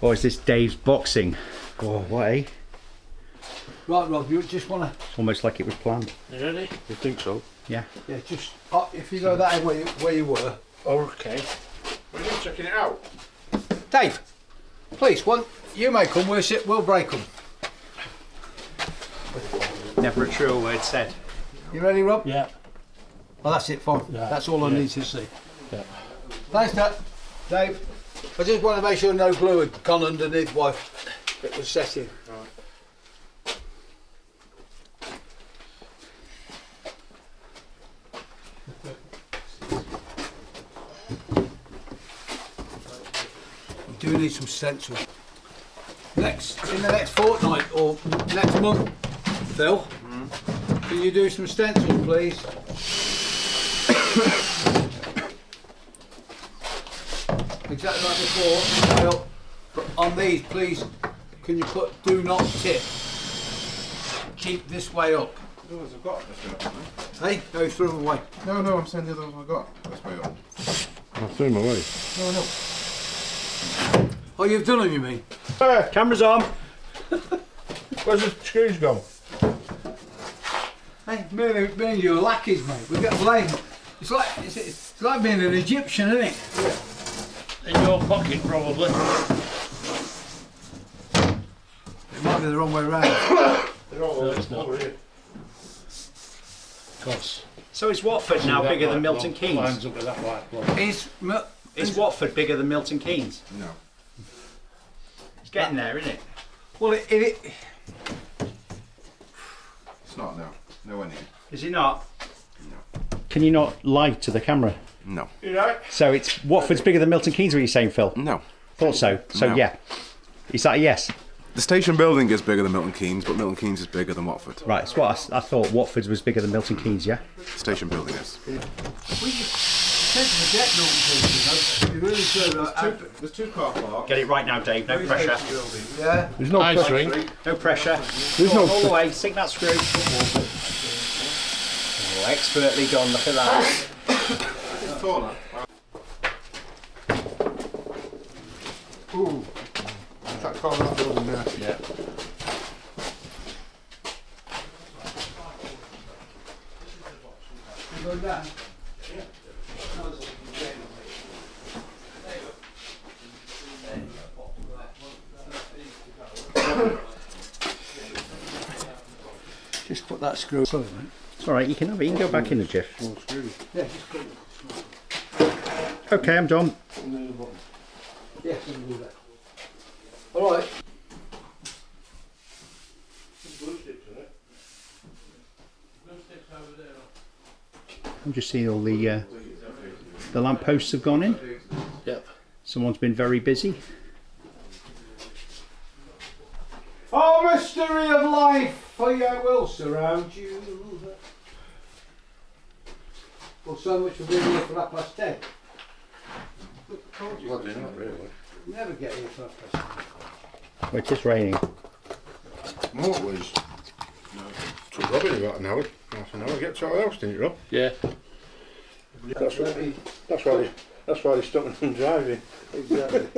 Or is this Dave's boxing? Oh, what, eh? Right, Rob, you just want to... It's almost like it was planned. You ready? You think so? Yeah. Yeah, just... if you go that way where you were. Okay. Are you checking it out? Dave, please, you may come, we'll break them. Never a truer word said. You ready, Rob? Yeah. Well, that's it, fine. Yeah. That's all I need to see. Yeah. Thanks, Dave. I just want to make sure no glue had gone underneath while it was setting. Right. We do need some stencil. In the next fortnight or next month, Phil, can you do some stencils, please? Exactly like before. But on these, please, can you put "do not tip"? Keep this way up. The others I've got this way up, Hey, no, throw them away. No, I'm saying the others I've got this way up. I threw them away. No. Oh, you've done them, you mean? Camera's on. Where's the screws gone? Hey, me and you are lackeys, mate. We get blamed. It's like being an Egyptian, isn't it? In your pocket, probably. It might be the wrong way around. They're all No, it's not. over here. Of course. So is Watford now bigger than Milton Keynes? Lines up with that white block. Is Watford bigger than Milton Keynes? No. It's getting there, isn't it? Well, It's not, no. Nowhere near. Is it not? No. Can you not lie to the camera? No. You right? So it's Watford's bigger than Milton Keynes, what are you saying, Phil? No. Thought so. So No. yeah. Is that a yes? The station building is bigger than Milton Keynes, but Milton Keynes is bigger than Watford. Right, that's what I thought. Watford's was bigger than Milton Keynes, yeah? The station building is. we just sent to the deck, Milton, you really should. There's two car parks. Get it right now, Dave. No pressure. Yeah. There's no Nice pressure. ring. No pressure. There's no All the way. Sink that screw. Oh, expertly done. Look at that. It's taller. Ooh. That car that building there. Yeah. You go down. Just put that screw. Sorry, mate. It's all right. You can have it. You can go back in a jiff. Yeah, just put it. Okay, I'm done. Yes, you can do that. All right. I'm just seeing all the lampposts have gone in. Yep. Someone's been very busy. Oh, mystery of life, for I will surround you. Well, so much for being here for 10:30. Bloody not really. Never get here for 10:30. Well, it is raining. Motorways. Took Robin about an hour. Half an hour. Get to our house, didn't you, Rob? Yeah. That's why they stopped and driving. Exactly.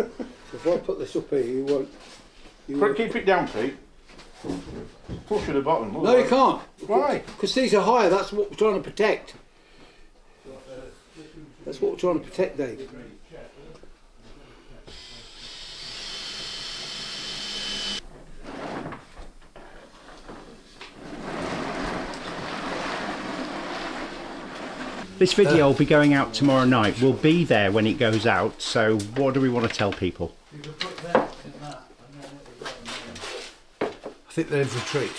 If I put this up here, you won't. Keep it down, Pete. Push to the bottom. No, you can't. Why? Because these are higher. That's what we're trying to protect. That's what we're trying to protect, Dave. This video will be going out tomorrow night. We'll be there when it goes out. So what do we want to tell people? I think they're in for a treat.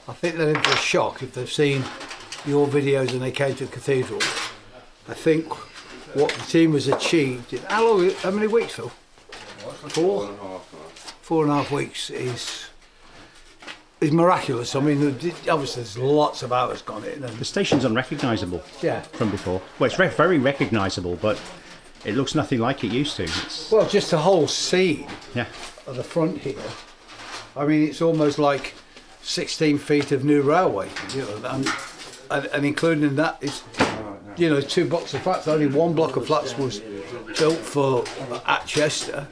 I think they're in for a shock if they've seen your videos and they came to the cathedral. I think what the team has achieved. How many weeks, Phil? 4.5 weeks is miraculous. I mean, obviously there's lots of hours gone in. And The station's unrecognisable yeah. from before. Well, it's very recognisable, but it looks nothing like it used to. Well, just the whole scene Yeah. at the front here. I mean, it's almost like 16 feet of new railway, you know, and including in that is, you know, 2 blocks of flats. Only 1 block of flats was built for at Chester,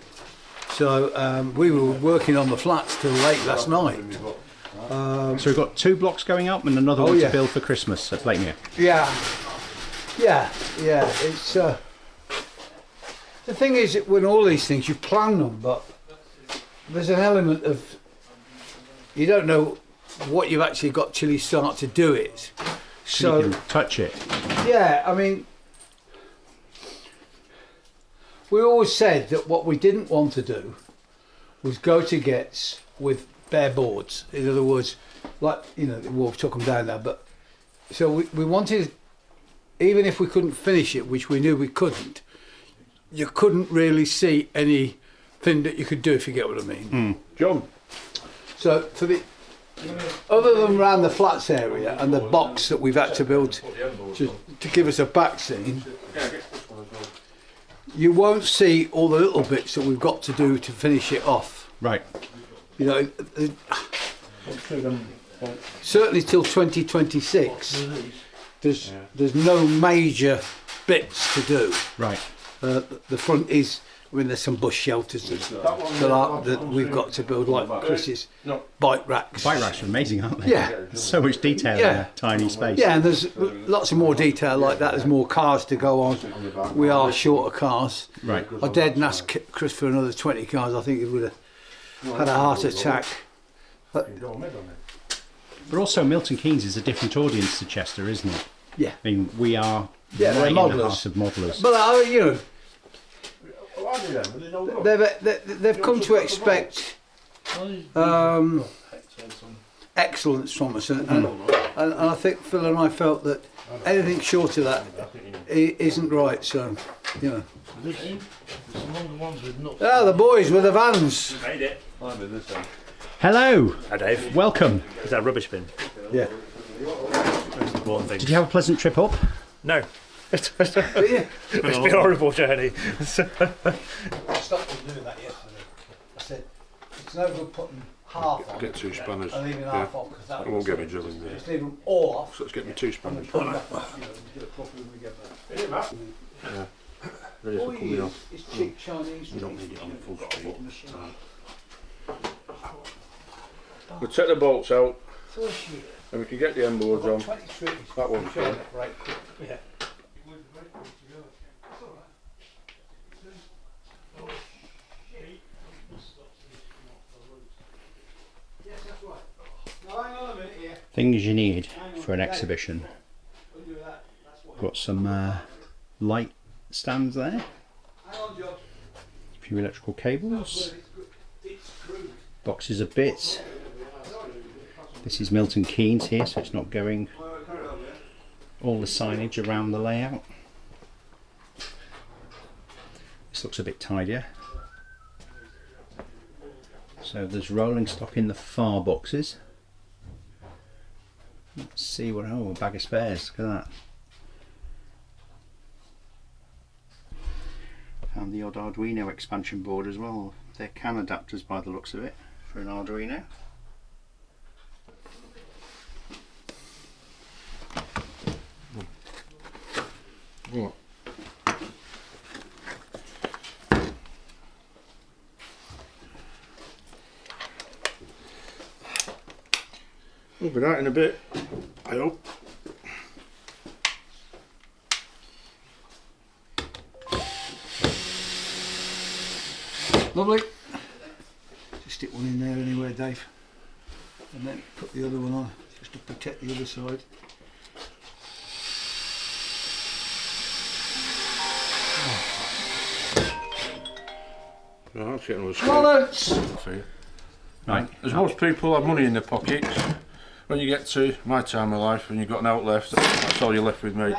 So we were working on the flats till late last night. So we've got 2 blocks going up and another one to build for Christmas at Blakemere. Yeah. It's the thing is that when all these things you plan them, but there's an element of you don't know what you've actually got till you start to do it. So you can touch it. Yeah, I mean, we always said that what we didn't want to do was go to gets with bare boards. In other words, like, you know, we've took them down now, but so we wanted, even if we couldn't finish it, which we knew we couldn't, you couldn't really see anything that you could do, if you get what I mean. John. So for the other than around the flats area and the box that we've had to build to give us a back scene, you won't see all the little bits that we've got to do to finish it off. Right. You know, certainly till 2026, there's no major bits to do. Right. The front is, I mean, there's some bush shelters that we've got to build, like Chris's bike racks. Bike racks are amazing, aren't they? Yeah. There's so much detail in a tiny space. Yeah, and there's lots of more detail like that. There's more cars to go on. We are short of cars. Right. I dared and ask Chris for another 20 cars. I think he would have had a heart attack. But also Milton Keynes is a different audience to Chester, isn't it? Yeah. I mean, we are Yeah, right in modelers. the heart of modellers. But you know, they've come to expect excellence from us, and I think Phil and I felt that anything short of that isn't right. So, you know. Ah, the boys with the vans. Made it. Hello. Hi Dave. Welcome. Is that a rubbish bin? Yeah. Did you have a pleasant trip up? No. It's been Yeah. a horrible journey. I stopped them doing that yesterday. I said, it's no good putting half on. Get 2 spanners. And leaving half on, because that I won't get me drilling there. just leave them all off. So let's get me 2 spanners. Put them back on, you know, do it properly when we get back. Ready All for you coming use off. is cheap Chinese. You don't need it on full speed. We'll We'll take the bolts out First year, and we can get the end boards on. 23. That one's done. Right quick. Yeah. Yes, that's right. Now hang on a minute here. Things you need for an exhibition. We'll do that. That's what. Got some light stands there. Hang on, Joe. A few electrical cables. It's crude. Boxes of bits. This is Milton Keynes here, so it's not going all the signage around the layout. This looks a bit tidier. So there's rolling stock in the far boxes. Let's see what, oh, a bag of spares, look at that. And the odd Arduino expansion board as well. They're CAN adapters by the looks of it for an Arduino. What? We'll be out in a bit, I hope. Lovely. Just stick one in there anyway, Dave. And then put the other one on, just to protect the other side. Right, let's get another screw. Bollards! For you. Right. As most people have money in their pockets, when you get to my time of life and you've got an out left, that's all you're left with, mate.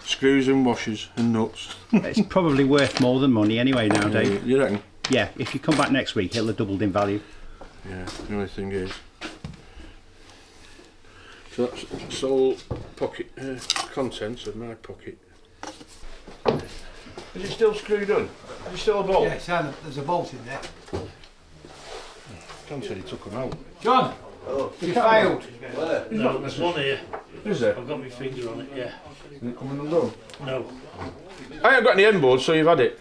Screws and washers and nuts. It's probably worth more than money anyway now, Dave. You reckon? Yeah, if you come back next week, it'll have doubled in value. Yeah, the only thing is. So that's all pocket contents of my pocket. Is it still screwed on? Is it still a bolt? Yes, and there's a bolt in there. John said he took them out. John! You failed. No, there's one here. Is there? I've got my finger on it, yeah. Is it coming undone? No. I haven't got any end boards, so you've had it.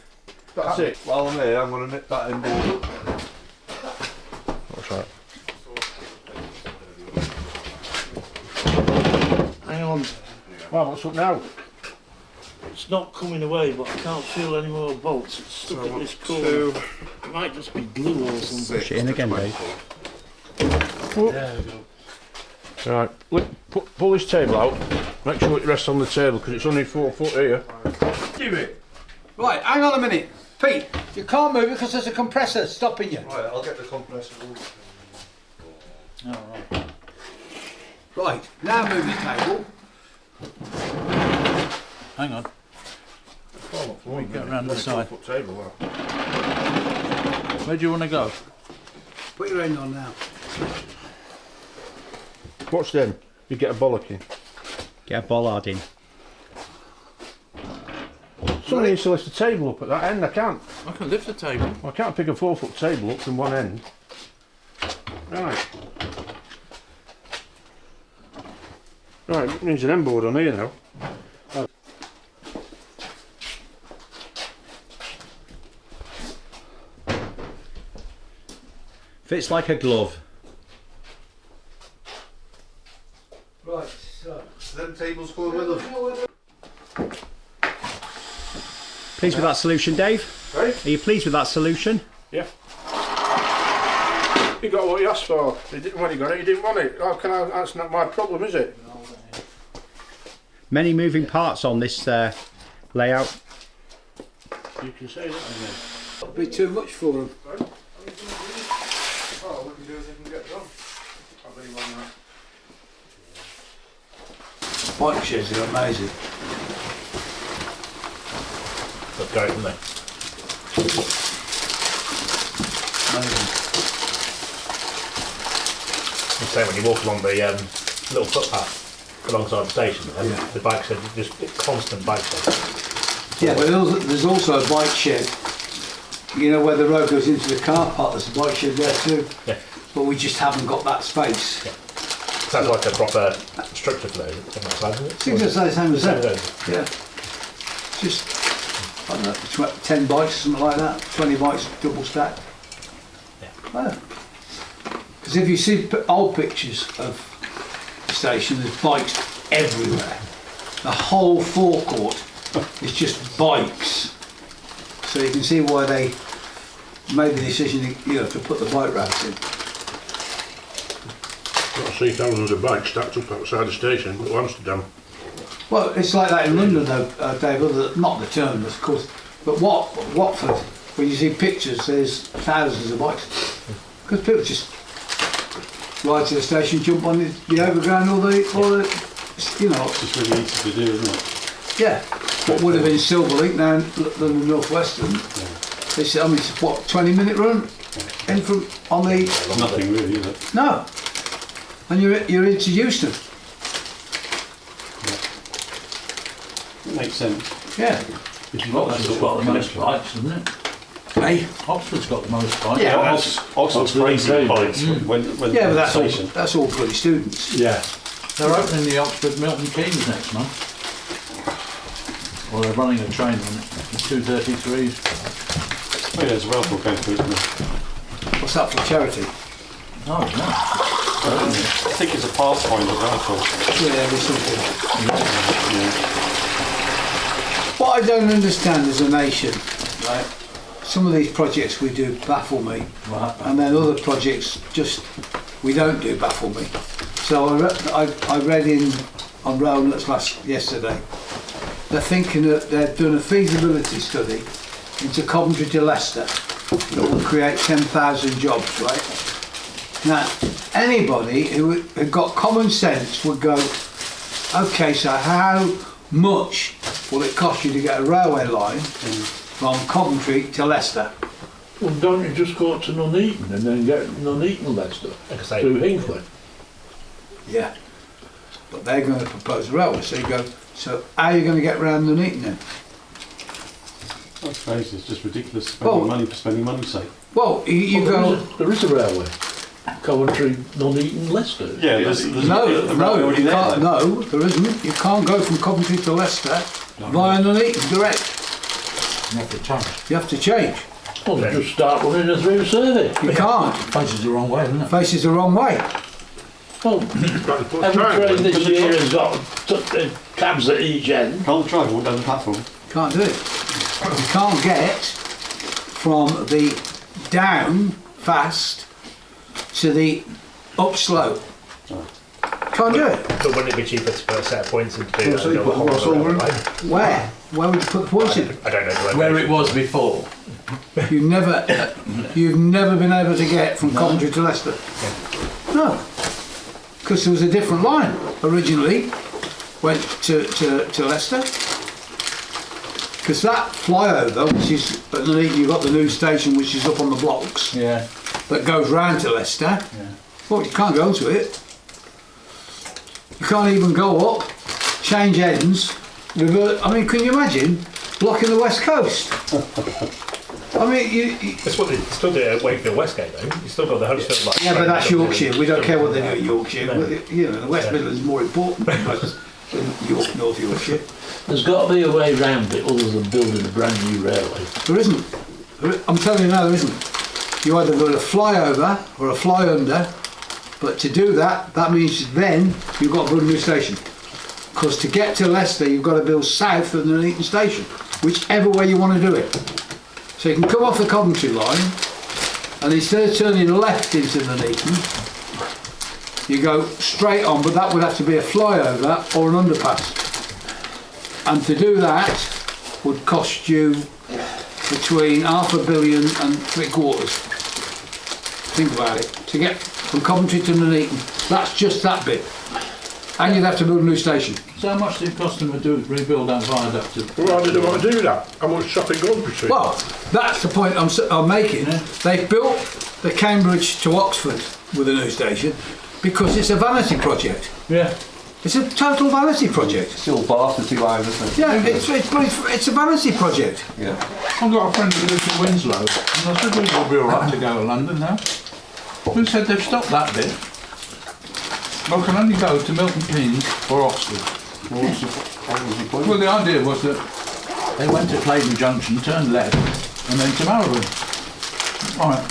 That's it. While I'm here, I'm going to nip that in board. What's that? Hang on, Well, what's up now? it's not coming away, but I can't feel any more bolts. It's stuck at this corner. It might just be glue or something. Push it in again, Dave. There we go. Right, pull this table out. Make sure it rests on the table because it's only 4 foot here. Give it. Right, hang on a minute. Pete, you can't move it because there's a compressor stopping you. Right, I'll get the compressor. Right, now move the table. Hang on. We get round the side. Table, that. Where do you want to go? Put your end on now. Watch then. You get a bollocking. Get a bollard in. Somebody needs to lift the table up at that end. I can't. I can lift the table. I can't pick a 4 foot table up from one end. Right. Right, it needs an end board on here now. Fits like a glove. Right, so. Them tables going with us. Pleased with that solution, Dave? Right? Are you pleased with that solution? Yeah. You got what you asked for. When you got it, you didn't want it. How can I? That's not my problem, is it? Many moving parts on this layout. You can say that again. It'll be too much for them. Oh, we can do as we can get done. Can't really run that. Bike sheds are amazing. Look great, isn't they? Amazing. You say when you walk along the little footpath alongside the station, and the bike shed, just constant bike shed. Yeah, but there's also a bike shed. You know where the road goes into the car park, there's a bike shed there too. Yeah. But we just haven't got that space. Yeah. Sounds like a proper structure for those on that side, isn't it? I think it's the same as that. Yeah. Yeah. Just, I don't know, 10 bikes, something like that. 20 bikes double stacked. Yeah. Because if you see old pictures of the station, there's bikes everywhere. The whole forecourt is just bikes. So you can see why they made the decision, to put the bike racks in. I see thousands of bikes stacked up outside the station at Amsterdam. Well, it's like that in London though, Dave, not the terminus, of course, but Watford, when you see pictures, there's thousands of bikes. Because people just ride to the station, jump on the overground, all the It's just really easy to do, isn't it? yeah. What would have been Silverlink now in London North Western, it's 20-minute run in from on the Nothing really, is it? no, and you're into Euston. Makes sense. Yeah. Oxford's got the most bikes, isn't it? Hey. Oxford's got the most bikes. Yeah. Oxford's crazy points when Yeah, but the that's all. station. That's all bloody students. Yeah. They're opening the Oxford Milton Keynes next month. Well, they're running a train on it, the 233s. Oh yeah, there's a railful going through, isn't there? What's that for charity? Oh, yeah. I think it's a pathfinder railful. Yeah, there's something. Yeah. What I don't understand as a nation, right? Some of these projects we do baffle me, Right. and then other projects we don't do baffle me. So I read on Rail Nuts yesterday. They're thinking that they've done a feasibility study into Coventry to Leicester that will create 10,000 jobs, right? Now, anybody who had got common sense would go, okay, so how much will it cost you to get a railway line from Coventry to Leicester? Well, don't you just go up to Nuneaton and then get Nuneaton Leicester through Hinkley? Yeah. But they're going to propose a railway, so you go, so how are you going to get round Nuneaton then? That's crazy, it's just ridiculous spending money for spending money's sake. Well, you go... There is a railway. Coventry, Nuneaton, Leicester. Yeah, there's No, a railway already you there, can't, though. no, there isn't. You can't go from Coventry to Leicester via Nuneaton direct. Not the time. You have to change. Well, they just start running a through survey. You can't. Faces the wrong way, isn't it? Faces the wrong way. Well, every train this year has got cabs at each end. Can't the driver walk down the platform? Can't do it. You can't get from the down fast to the up slow. Can't do it. But wouldn't it be cheaper to put a set of points in to do that? So and you go put the a whole horse way? over Like, Where? Where would you put the points in? I don't know. Where it was before. You've never been able to get from Coventry to Leicester. No, because there was a different line originally. Went to Leicester. Because that flyover, which is underneath, you've got the new station, which is up on the blocks. Yeah. That goes round to Leicester. Yeah. Well, you can't go to it. You can't even go up, change ends, revert. I mean, can you imagine blocking the west coast? I mean, That's what they still do at Wakefield Westgate, though. You still got the Huddersfield line. yeah, but that's Yorkshire. We don't care what they do at Yorkshire. No. You know, the West Midlands is more important than York, North Yorkshire. There's got to be a way round it other than building a brand new railway. There isn't. I'm telling you now, there isn't. You either build a flyover or a fly under, but to do that, that means then you've got to build a new station. Because to get to Leicester, you've got to build south of the Nuneaton station, whichever way you want to do it. So you can come off the Coventry line, and instead of turning left into Nuneaton, you go straight on, but that would have to be a flyover or an underpass. And to do that would cost you between £500 million and £750. Think about it. To get from Coventry to Nuneaton, that's just that bit. And you'd have to build a new station. So how much did it cost them to rebuild that viaduct? Why did they want to do that? How much shopping going between? Well, that's the point I'm making. Yeah. They've built the Cambridge to Oxford with a new station because it's a vanity project. Yeah. It's a total vanity project. Still Bath and 2 hours, isn't it? Yeah, it's a vanity project. Yeah. I've got a friend who lives in Winslow, and I said, we'll be alright to go to London now. Who said they've stopped that bit? Well, I can only go to Milton Keynes or Oxford. What was the point? Well, the idea was that they went to Claydon Junction, turned left, and then to Malvern. Right.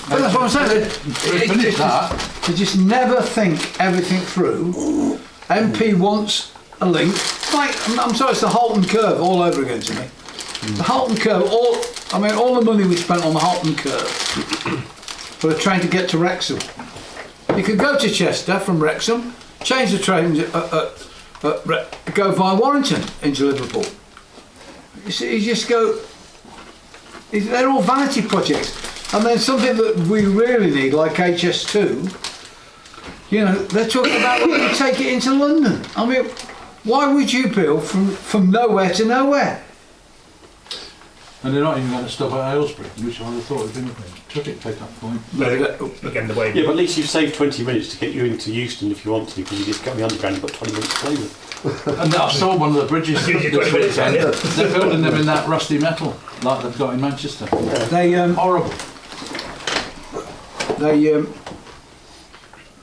But that's what I'm saying. They finished that. To just never think everything through. MP wants a link. Like, I'm sorry, it's the Halton Curve all over again to me. The Halton Curve, all the money we spent on the Halton Curve for a train to get to Wrexham. You could go to Chester from Wrexham, change the train, go via Warrington into Liverpool. You see, you just go. They're all vanity projects, and then something that we really need, like HS2. You know, they're talking about when you take it into London. I mean, why would you build from nowhere to nowhere? And they're not even going to stop at Aylesbury, which I would have thought would have been a traffic pick-up point. Again, the way. Yeah, but at least you've saved 20 minutes to get you into Euston if you want to, because you just go the underground, you've got 20 minutes to play with. And I saw one of the bridges this weekend. They're building them in that rusty metal, like they've got in Manchester. They Horrible.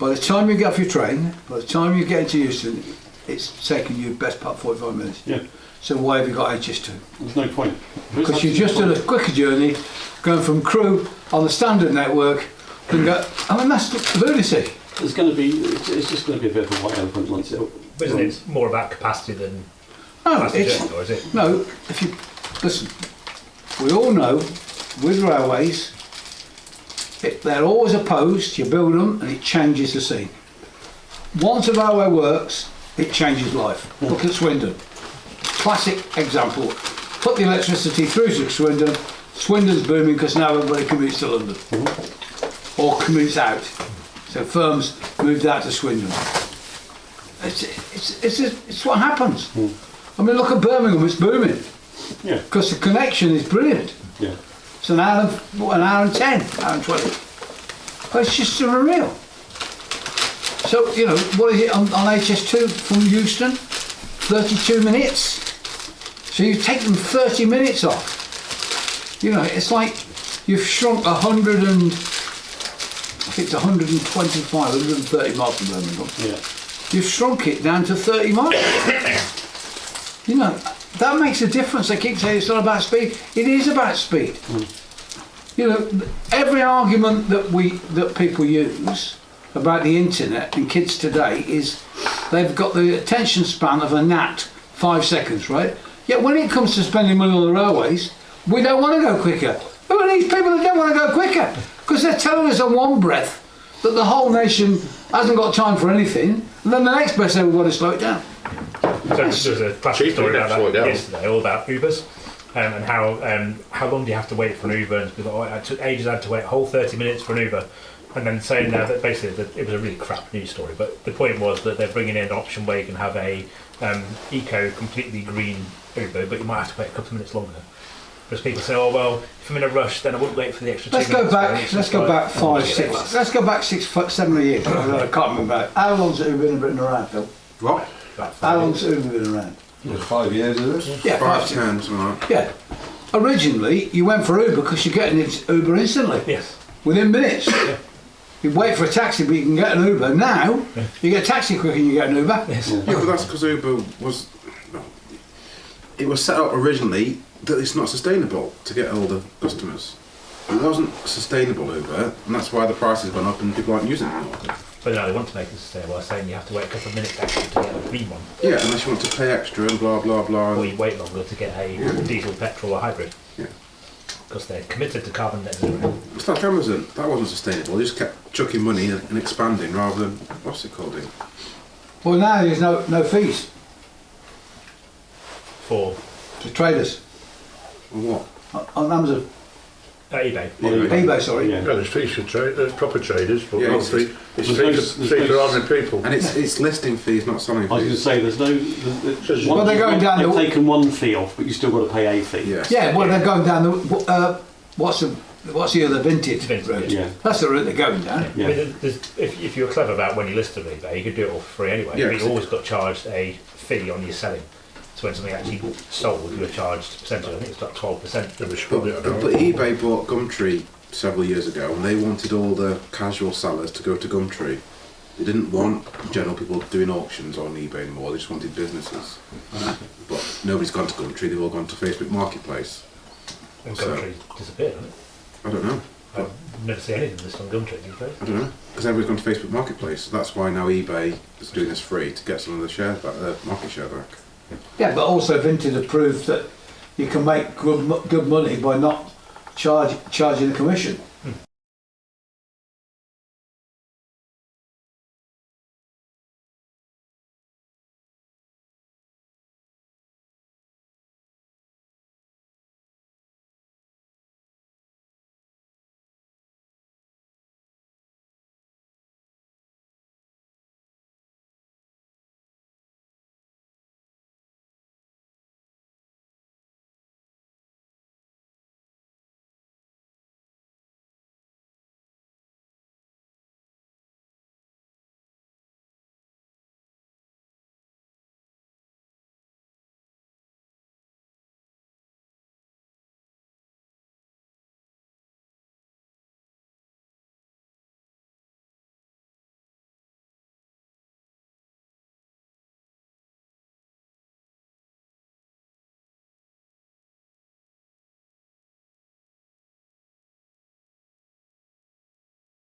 by the time you get off your train, by the time you get into Euston, it's taking you best part 45 minutes. Yeah. So why have you got HS2? There's no point. Because you just done a quicker journey, going from Crewe on the standard network, and go. I mean, that's lunacy. There's going to be, it's just going to be a bit of a white elephant once it. But isn't it more about capacity than No, passengers, it's or is it? no. If you listen, we all know with railways, they're always opposed. You build them, and it changes the scene. Once a railway works, it changes life. Look at Swindon. Classic example. Put the electricity through to Swindon. Swindon's booming because now everybody commutes to London or commutes out. So firms moved out to Swindon. It's what happens. I mean, look at Birmingham. It's booming. Yeah. Because the connection is brilliant. Yeah. It's an hour and 10, hour and 20. But it's just unreal. So, you know, what is it on HS2 from Euston? 32 minutes. So you take them 30 minutes off. You know, it's like you've shrunk 125, 130 miles from Birmingham. Yeah. You've shrunk it down to 30 miles. You know, that makes a difference. They keep saying it's not about speed. It is about speed. You know, every argument that people use about the internet and kids today is they've got the attention span of a gnat, 5 seconds, right? Yet when it comes to spending money on the railways, we don't want to go quicker. Who are these people that don't want to go quicker? Because they're telling us on one breath that the whole nation hasn't got time for anything, and then the next breath say we've got to slow it down. So there was a classic story about that yesterday, all about Ubers, and how long do you have to wait for an Uber? And people, it took ages. I had to wait a whole 30 minutes for an Uber, and then saying now that basically it was a really crap news story. But the point was that they're bringing in an option where you can have a eco, completely green Uber, but you might have to wait a couple of minutes longer. Because people say, oh well, if I'm in a rush, then I wouldn't wait for the extra 2 minutes. Let's go back 5, 6. Let's go back 6, 7 years. I can't remember. How long's Uber been around, Phil? What? How long's Uber been around? 5 years of this? Yeah, 5, 10, something like that. Yeah. Originally, you went for Uber because you're getting Uber instantly. Yes. Within minutes. Yeah. You wait for a taxi, but you can get an Uber. Now, you get a taxi quick and you get an Uber. Yes. Yeah, but that's because Uber was... It was set up originally that it's not sustainable to get older customers. It wasn't sustainable Uber, and that's why the price has gone up and people aren't using it anymore. But no, they want to make it sustainable by saying you have to wait a couple of minutes extra to get a green one. Yeah, unless you want to pay extra and blah blah blah. Or you wait longer to get a diesel, petrol or hybrid. Yeah. Because they're committed to carbon net zero. It's like Amazon. That wasn't sustainable. They just kept chucking money and expanding rather than, what's it called? Well, now there's no fees For to traders Or what? on Amazon. eBay. eBay, sorry. Yeah. Well, there's fees for proper traders, but Yeah, not it's- free. It's there's free no- for ordinary people. And it's listing fees, not selling I was going to fees. say, there's no... Well, they're going down They've the- taken one fee off, but you still got to pay a fee. Yes. Yeah, well, they're going down the what's the other vintage Vintage, route? yeah. That's the route they're going down. Yeah. I mean, if you're clever about when you list on eBay, you could do it all for free anyway. Yeah, but you always got charged a fee on your selling. So when something actually sold, you were charged a percentage. I think it's like 12%. But eBay bought Gumtree several years ago, and they wanted all the casual sellers to go to Gumtree. They didn't want general people doing auctions on eBay anymore. They just wanted businesses. But nobody's gone to Gumtree. They've all gone to Facebook Marketplace. And So- Gumtree disappeared, hasn't it? I don't know. I've never seen anything listed on Gumtree these days. I don't know. Because everybody's gone to Facebook Marketplace. So that's why now eBay is doing this free to get some of the share back, market share back. Yeah, but also Vinted have proved that you can make good money by not charging a commission.